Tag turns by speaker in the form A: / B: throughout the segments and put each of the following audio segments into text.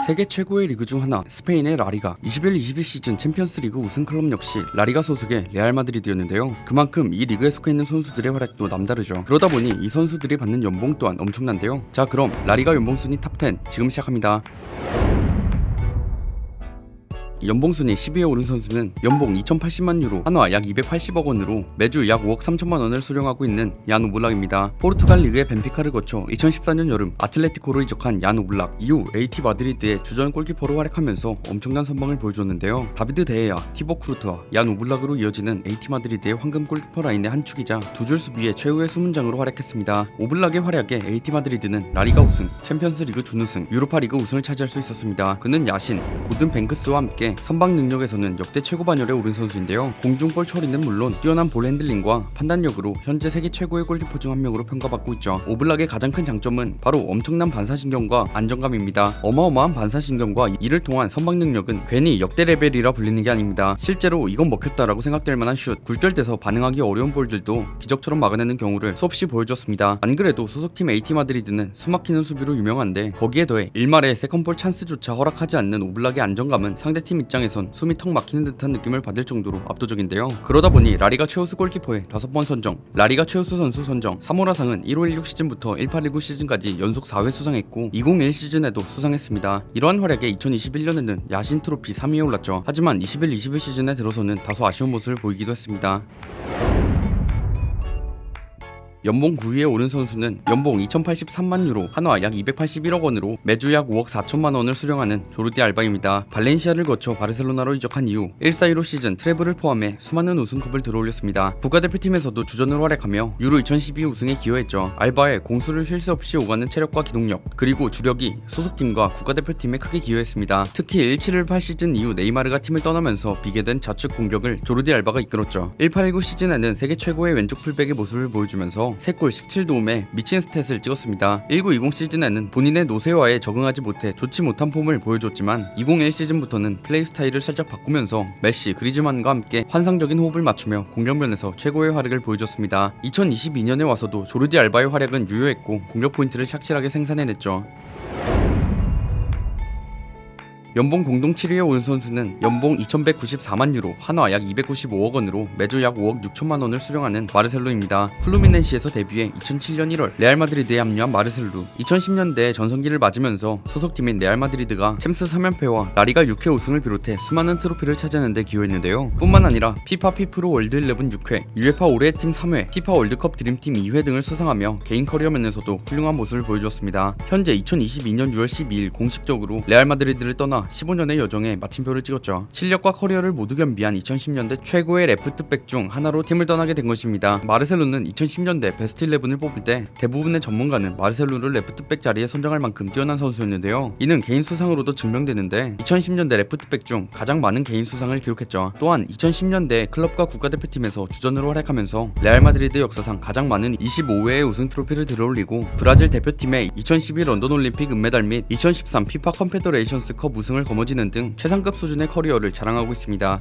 A: 세계 최고의 리그 중 하나 스페인의 라리가 21-22 시즌 챔피언스리그 우승 클럽 역시 라리가 소속의 레알 마드리드였는데요. 그만큼 이 리그에 속해 있는 선수들의 활약도 남다르죠. 그러다 보니 이 선수들이 받는 연봉 또한 엄청난데요. 자, 그럼 라리가 연봉 순위 탑10 지금 시작합니다. 연봉 순위 10위에 오른 선수는 연봉 2,080만 유로, 한화 약 280억 원으로 매주 약 5억 3천만 원을 수령하고 있는 얀 오블락입니다. 포르투갈 리그의 벤피카를 거쳐 2014년 여름 아틀레티코로 이적한 얀 오블락, 이후 AT 마드리드의 주전 골키퍼로 활약하면서 엄청난 선방을 보여줬는데요. 다비드 데헤야, 티보 크루트와 얀 오블락으로 이어지는 AT 마드리드의 황금 골키퍼 라인의 한 축이자 두 줄 수비의 최후의 수문장으로 활약했습니다. 오블락의 활약에 AT 마드리드는 라리가 우승, 챔피언스리그 준우승, 유로파리그 우승을 차지할 수 있었습니다. 그는 야신, 고든 뱅크스와 함께 선방 능력에서는 역대 최고 반열에 오른 선수인데요. 공중볼 처리는 물론 뛰어난 볼 핸들링과 판단력으로 현재 세계 최고의 골키퍼 중 한 명으로 평가받고 있죠. 오블락의 가장 큰 장점은 바로 엄청난 반사신경과 안정감입니다. 어마어마한 반사신경과 이를 통한 선방 능력은 괜히 역대 레벨이라 불리는 게 아닙니다. 실제로 이건 먹혔다라고 생각될 만한 슛, 굴절돼서 반응하기 어려운 볼들도 기적처럼 막아내는 경우를 수없이 보여줬습니다. 안 그래도 소속팀 AT 마드리드는 숨막히는 수비로 유명한데 거기에 더해 일말의 세컨볼 찬스조차 허락하지 않는 오블락의 안정감은 상대팀 입장에선 숨이 턱 막히는 듯한 느낌을 받을 정도로 압도적인데요. 그러다 보니 라리가 최우수 골키퍼에 5번 선정, 라리가 최우수 선수 선정, 3호라상은 15-16 시즌부터 18-19 시즌까지 연속 4회 수상했고 20-21 시즌에도 수상했습니다. 이러한 활약에 2021년에는 야신 트로피 3위에 올랐죠. 하지만 21-22 시즌에 들어서는 다소 아쉬운 모습을 보이기도 했습니다. 연봉 9위에 오른 선수는 연봉 2,083만 유로, 한화 약 281억 원으로 매주 약 5억 4천만 원을 수령하는 조르디 알바입니다. 발렌시아를 거쳐 바르셀로나로 이적한 이후 1-4-15 시즌 트래블을 포함해 수많은 우승컵을 들어올렸습니다. 국가대표팀에서도 주전으로 활약하며 유로 2012 우승에 기여했죠. 알바의 공수를 쉴 새 없이 오가는 체력과 기동력, 그리고 주력이 소속팀과 국가대표팀에 크게 기여했습니다. 특히 17-18 시즌 이후 네이마르가 팀을 떠나면서 비계된 좌측 공격을 조르디 알바가 이끌었죠. 18-19 시즌에는 세계 최고의 왼쪽 풀백의 모습을 보여주면서 3골 17도움에 미친 스탯을 찍었습니다. 19-20 시즌에는 본인의 노쇠화에 적응하지 못해 좋지 못한 폼을 보여줬지만 20-21 시즌부터는 플레이 스타일을 살짝 바꾸면서 메시, 그리즈만과 함께 환상적인 호흡을 맞추며 공격면에서 최고의 활약을 보여줬습니다. 2022년에 와서도 조르디 알바의 활약은 유효했고 공격 포인트를 착실하게 생산해냈죠. 연봉 공동 7위에 오른 선수는 연봉 2,194만 유로, 한화 약 295억 원으로 매주 약 5억 6천만 원을 수령하는 마르셀로입니다. 플루미넨시에서 데뷔해 2007년 1월 레알 마드리드에 합류한 마르셀로, 2010년대에 전성기를 맞으면서 소속팀인 레알 마드리드가 챔스 3연패와 라리가 6회 우승을 비롯해 수많은 트로피를 차지하는 데 기여했는데요. 뿐만 아니라 피파 피프로 월드 11 6회, UEFA 올해의 팀 3회, 피파 월드컵 드림팀 2회 등을 수상하며 개인 커리어 면에서도 훌륭한 모습을 보여줬습니다. 현재 2022년 6월 12일 공식적으로 레알 마드리드를 떠나 15년의 여정에 마침표를 찍었죠. 실력과 커리어를 모두 겸비한 2010년대 최고의 레프트백 중 하나로 팀을 떠나게 된 것입니다. 마르셀로는 2010년대 베스트 11을 뽑을 때 대부분의 전문가는 마르셀로를 레프트백 자리에 선정할 만큼 뛰어난 선수였는데요. 이는 개인 수상으로도 증명되는데 2010년대 레프트백 중 가장 많은 개인 수상을 기록했죠. 또한 2010년대 클럽과 국가대표팀에서 주전으로 활약하면서 레알 마드리드 역사상 가장 많은 25회의 우승 트로피를 들어올리고 브라질 대표팀의 2012 런던 올림픽 은메달 및 2013 피파 컨페더레이션스 컵 우승을 거머쥐는 등 최상급 수준의 커리어를 자랑하고 있습니다.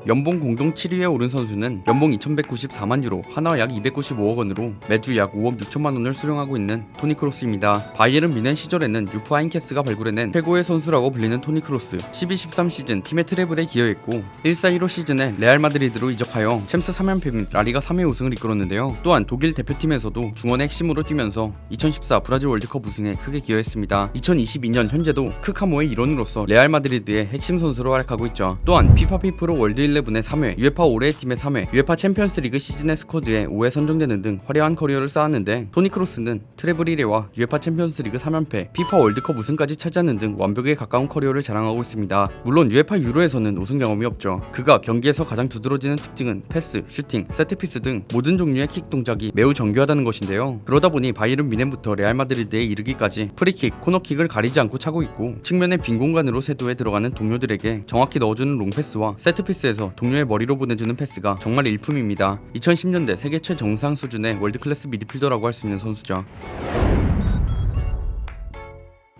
A: 연봉 공동 7위에 오른 선수는 연봉 2,194만 유로, 한화 약 295억 원으로 매주 약 5억 6천만 원을 수령하고 있는 토니 크로스입니다. 바이에른 뮌헨 시절에는 유프 하인케스가 발굴해낸 최고의 선수라고 불리는 토니 크로스, 12-13 시즌 팀의 트래블에 기여했고 1-4-15 시즌에 레알 마드리드로 이적하여 챔스 3연패 및 라리가 3회 우승을 이끌었는데요. 또한 독일 대표팀에서도 중원의 핵심으로 뛰면서 2014 브라질 월드컵 우승에 크게 기여했습니다. 2022년 현재도 크카모의 일원으로서 레알 마드리드의 핵심 선수로 활약하고 있죠. 또한 피파 피프로 월드 11의 3회, UEFA 올해의 팀의 3회, UEFA 챔피언스리그 시즌의 스쿼드에 5회 선정되는 등 화려한 커리어를 쌓았는데 토니 크로스는 트래블 1회와 UEFA 챔피언스리그 3연패, 피파 월드컵 우승까지 차지하는 등 완벽에 가까운 커리어를 자랑하고 있습니다. 물론 UEFA 유로에서는 우승 경험이 없죠. 그가 경기에서 가장 두드러지는 특징은 패스, 슈팅, 세트피스 등 모든 종류의 킥 동작이 매우 정교하다는 것인데요. 그러다 보니 바이에른 뮌헨부터 레알 마드리드에 이르기까지 프리킥, 코너킥을 가리지 않고 차고 있고 측면의 빈 공간으로 세도에 들어가는 동료들에게 정확히 넣어주는 롱패스와 세트피스에서 동료의 머리로 보내주는 패스가 정말 일품입니다. 2010년대 세계 최정상 수준의 월드클래스 미드필더라고 할 수 있는 선수죠.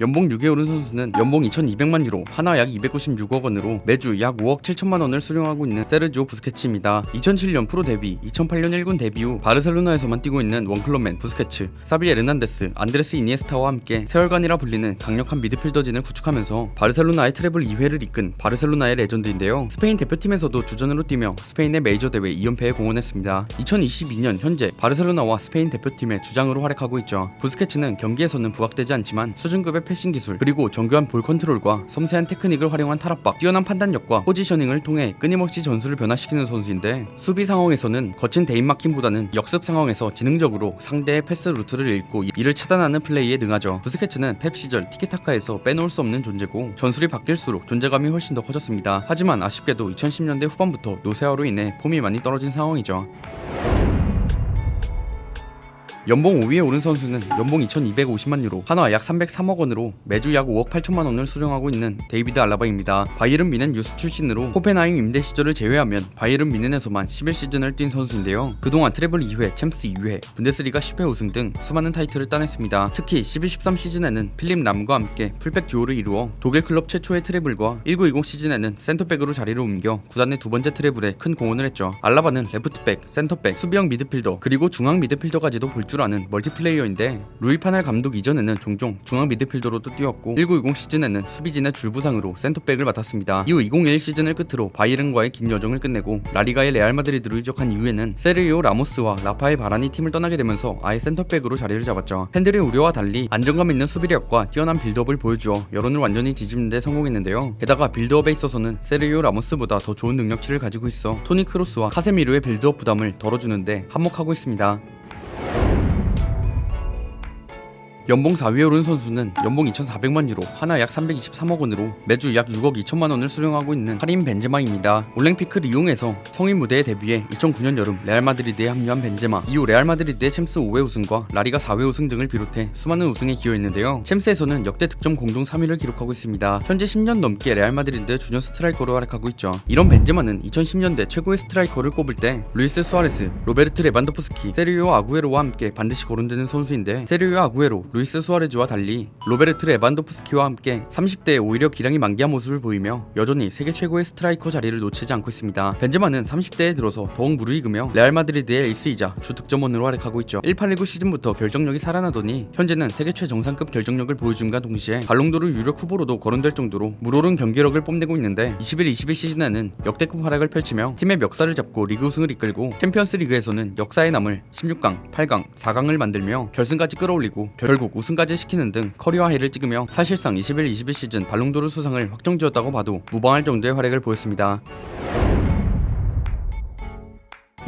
A: 연봉 6위에 오른 선수는 연봉 2,200만 유로, 한화 약 296억 원으로 매주 약 5억 7천만 원을 수령하고 있는 세르지오 부스케츠입니다. 2007년 프로 데뷔, 2008년 1군 데뷔 후 바르셀로나에서만 뛰고 있는 원클럽맨 부스케츠, 사비 에르난데스, 안드레스 이니에스타와 함께 세월간이라 불리는 강력한 미드필더진을 구축하면서 바르셀로나의 트래블 2회를 이끈 바르셀로나의 레전드인데요. 스페인 대표팀에서도 주전으로 뛰며 스페인의 메이저 대회 2연패에 공헌했습니다. 2022년 현재 바르셀로나와 스페인 대표팀의 주장으로 활약하고 있죠. 부스케츠는 경기에서는 부각되지 않지만 수준급의 패싱 기술, 그리고 정교한 볼 컨트롤과 섬세한 테크닉을 활용한 탈압박, 뛰어난 판단력과 포지셔닝을 통해 끊임없이 전술을 변화시키는 선수인데, 수비 상황에서는 거친 대인 마킹보다는 역습 상황에서 지능적으로 상대의 패스 루트를 읽고 이를 차단하는 플레이에 능하죠. 부스케츠는 펩 시절 티키타카에서 빼놓을 수 없는 존재고, 전술이 바뀔수록 존재감이 훨씬 더 커졌습니다. 하지만 아쉽게도 2010년대 후반부터 노쇠화로 인해 폼이 많이 떨어진 상황이죠. 연봉 5위에 오른 선수는 연봉 2,250만 유로, 한화 약 303억 원으로 매주 약 5억 8천만 원을 수령하고 있는 데이비드 알라바입니다. 바이에른 미넨 유스 출신으로 호펜하임 임대 시절을 제외하면 바이에른 미넨에서만 11시즌을 뛴 선수인데요. 그동안 트래블 2회, 챔스 2회, 분데스리가 10회 우승 등 수많은 타이틀을 따냈습니다. 특히 12-13 시즌에는 필립 람과 함께 풀백 듀오를 이루어 독일 클럽 최초의 트래블과 19-20 시즌에는 센터백으로 자리를 옮겨 구단의 두 번째 트래블에 큰 공헌을 했죠. 알라바는 레프트백, 센터백, 수비형 미드필더, 그리고 중앙 미드필더까지도 볼 줄 아는 멀티플레이어인데, 루이 파넬 감독 이전에는 종종 중앙 미드필더로도 뛰었고 19-20 시즌에는 수비진의 줄부상으로 센터백을 맡았습니다. 이후 2021 시즌을 끝으로 바이에른과의 긴 여정을 끝내고 라리가의 레알 마드리드로 이적한 이후에는 세르히오 라모스와 라파엘 바란이 팀을 떠나게 되면서 아예 센터백으로 자리를 잡았죠. 팬들의 우려와 달리 안정감 있는 수비력과 뛰어난 빌드업을 보여주어 여론을 완전히 뒤집는 데 성공했는데요. 게다가 빌드업에 있어서는 세르히오 라모스보다 더 좋은 능력치를 가지고 있어 토니 크로스와 카세미르의 빌드업 부담을 덜어주는데 한몫하고 있습니다. 연봉 4위에 오른 선수는 연봉 2,400만 유로, 한화 약 323억 원으로 매주 약 6억 2천만 원을 수령하고 있는 카림 벤제마입니다. 올랭피크 리옹에서 성인 무대에 데뷔해 2009년 여름 레알 마드리드에 합류한 벤제마, 이후 레알 마드리드의 챔스 5회 우승과 라리가 4회 우승 등을 비롯해 수많은 우승에 기여했는데요. 챔스에서는 역대 득점 공동 3위를 기록하고 있습니다. 현재 10년 넘게 레알 마드리드의 주전 스트라이커로 활약하고 있죠. 이런 벤제마는 2010년대 최고의 스트라이커를 꼽을 때 루이스 수아레스, 로베르트 레반도프스키, 세르히오 아구에로와 함께 반드시 거론되는 선수인데, 세르히오 아구에로, 루이스 수아레즈와 달리 로베르트 레반도프스키와 함께 30대에 오히려 기량이 만개한 모습을 보이며 여전히 세계 최고의 스트라이커 자리를 놓치지 않고 있습니다. 벤제마는 30대에 들어서 더욱 무르익으며 레알 마드리드의 에이스이자 주 득점원으로 활약하고 있죠. 18-19 시즌부터 결정력이 살아나더니 현재는 세계 최정상급 결정력을 보여줌과 동시에 발롱도르 유력 후보로도 거론될 정도로 물오른 경기력을 뽐내고 있는데, 21-22 시즌에는 역대급 활약을 펼치며 팀의 멱살을 잡고 리그 우승을 이끌고 챔피언스 리그에서는 역사에 남을 16강, 8강, 4강을 만들며 결승까지 끌어올리고 결국 우승까지 시키는 등 커리어 하이를 찍으며 사실상 21-22 시즌 발롱도르 수상을 확정지었다고 봐도 무방할 정도의 활약을 보였습니다.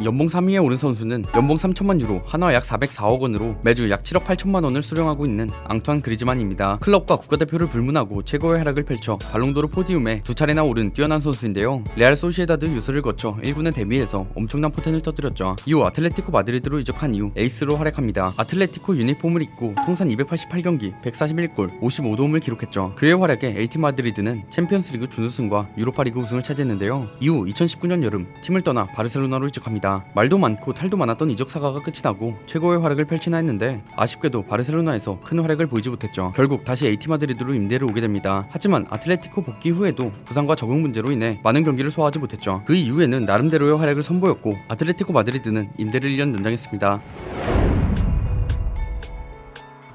A: 연봉 3위에 오른 선수는 연봉 3천만 유로, 한화 약 404억 원으로 매주 약 7억 8천만 원을 수령하고 있는 앙투안 그리즈만입니다. 클럽과 국가대표를 불문하고 최고의 활약을 펼쳐 발롱도르 포디움에 두 차례나 오른 뛰어난 선수인데요. 레알 소시에다드 유스를 거쳐 1군에 데뷔해서 엄청난 포텐을 터뜨렸죠. 이후 아틀레티코 마드리드로 이적한 이후 에이스로 활약합니다. 아틀레티코 유니폼을 입고 통산 288경기, 141골, 55도움을 기록했죠. 그의 활약에 AT 마드리드는 챔피언스리그 준우승과 유로파리그 우승을 차지했는데요. 이후 2019년 여름 팀을 떠나 바르셀로나로 이적합니다. 말도 많고 탈도 많았던 이적 사가가 끝이 나고 최고의 활약을 펼치나 했는데, 아쉽게도 바르셀로나에서 큰 활약을 보이지 못했죠. 결국 다시 AT 마드리드로 임대를 오게 됩니다. 하지만 아틀레티코 복귀 후에도 부상과 적응 문제로 인해 많은 경기를 소화하지 못했죠. 그 이후에는 나름대로의 활약을 선보였고 아틀레티코 마드리드는 임대를 1년 연장했습니다.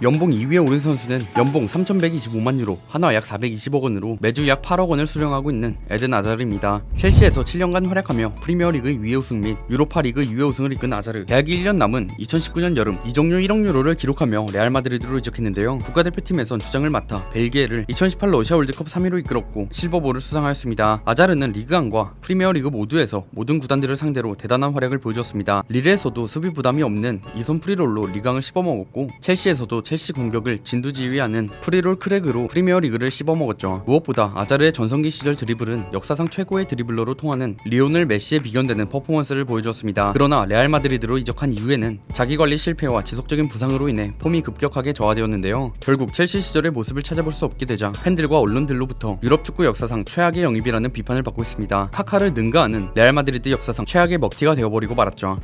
A: 연봉 2위에 오른 선수는 연봉 3,125만 유로, 한화 약 420억 원으로 매주 약 8억 원을 수령하고 있는 에덴 아자르입니다. 첼시에서 7년간 활약하며 프리미어리그 2회 우승 및 유로파리그 2회 우승을 이끈 아자르, 계약이 1년 남은 2019년 여름 이적료 1억 유로를 기록하며 레알 마드리드로 이적했는데요. 국가대표팀에선 주장을 맡아 벨기에를 2018 러시아 월드컵 3위로 이끌었고 실버볼을 수상하였습니다. 아자르는 리그안과 프리미어리그 모두에서 모든 구단들을 상대로 대단한 활약을 보여줬습니다. 리레에서도 수비 부담이 없는 이손 프리롤로 리강을 씹어먹었고, 첼시에서도 첼시 공격을 진두지휘하는 프리롤 크레그로 프리미어리그를 씹어먹었죠. 무엇보다 아자르의 전성기 시절 드리블은 역사상 최고의 드리블러로 통하는 리오넬 메시에 비견되는 퍼포먼스를 보여주었습니다. 그러나 레알 마드리드로 이적한 이후에는 자기관리 실패와 지속적인 부상으로 인해 폼이 급격하게 저하되었는데요. 결국 첼시 시절의 모습을 찾아볼 수 없게 되자 팬들과 언론들로부터 유럽 축구 역사상 최악의 영입이라는 비판을 받고 있습니다. 카카를 능가하는 레알 마드리드 역사상 최악의 먹튀가 되어버리고 말았죠.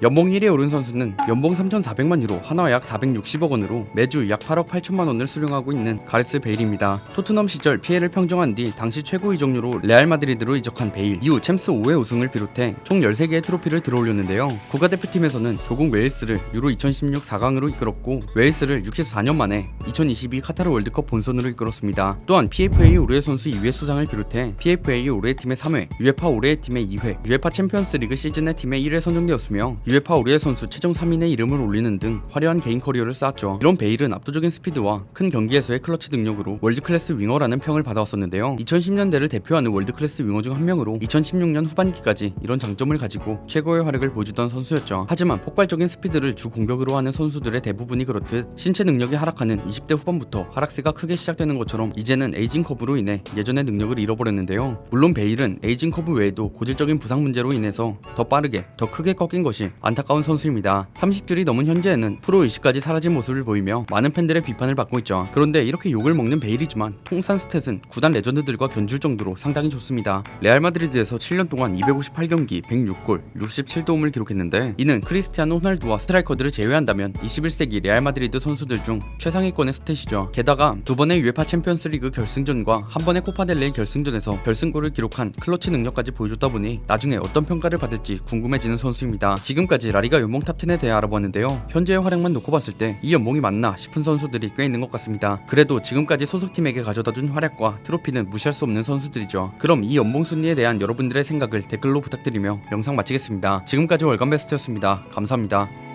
A: 연봉 1위에 오른 선수는 연봉 3,400만 유로, 한화 약 460억 원으로 매주 약 8억 8천만 원을 수령하고 있는 가레스 베일입니다. 토트넘 시절 피해를 평정한 뒤 당시 최고 이적료로 레알 마드리드로 이적한 베일, 이후 챔스 5회 우승을 비롯해 총 13개의 트로피를 들어올렸는데요. 국가대표팀에서는 조국 웨일스를 유로 2016 4강으로 이끌었고, 웨일스를 64년 만에 2022 카타르 월드컵 본선으로 이끌었습니다. 또한 PFA 올해의 선수 2회 수상을 비롯해 PFA 올해의 팀의 3회, UEFA 올해의 팀의 2회, UEFA 챔피언스 리그 시즌의 팀의 1회 선정되었으며 UEFA 올해의 선수 최종 3인의 이름을 올리는 등 화려한 개인 커리어를 쌓았죠. 이런 베일은 압도적인 스피드와 큰 경기에서의 클러치 능력으로 월드클래스 윙어라는 평을 받아왔었는데요. 2010년대를 대표하는 월드클래스 윙어 중 한 명으로 2016년 후반기까지 이런 장점을 가지고 최고의 활약을 보여주던 선수였죠. 하지만 폭발적인 스피드를 주 공격으로 하는 선수들의 대부분이 그렇듯 신체 능력이 하락하는 20대 후반부터 하락세가 크게 시작되는 것처럼 이제는 에이징 커브로 인해 예전의 능력을 잃어버렸는데요. 물론 베일은 에이징 커브 외에도 고질적인 부상 문제로 인해서 더 빠르게, 더 크게 꺾인 것이 안타까운 선수입니다. 30줄이 넘은 현재에는 프로 의식까지 사라진 모습을 보이며 많은 팬들의 비판을 받고 있죠. 그런데 이렇게 욕을 먹는 베일이지만 통산 스탯은 구단 레전드들과 견줄 정도로 상당히 좋습니다. 레알 마드리드에서 7년 동안 258경기 106골 67도움을 기록했는데, 이는 크리스티아노 호날두와 스트라이커들을 제외한다면 21세기 레알 마드리드 선수들 중 최상위권의 스탯이죠. 게다가 두 번의 UEFA 챔피언스 리그 결승전과 한 번의 코파델레이 결승전에서 결승골을 기록한 클러치 능력까지 보여줬다 보니 나중에 어떤 평가를 받을지 궁금해지는 선수입니다. 지금까지 라리가 연봉 탑10에 대해 알아봤는데요. 현재의 활약만 놓고 봤을 때 이 연봉이 맞나 싶은 선수들이 꽤 있는 것 같습니다. 그래도 지금까지 소속팀에게 가져다준 활약과 트로피는 무시할 수 없는 선수들이죠. 그럼 이 연봉 순위에 대한 여러분들의 생각을 댓글로 부탁드리며 영상 마치겠습니다. 지금까지 월간 베스트였습니다. 감사합니다.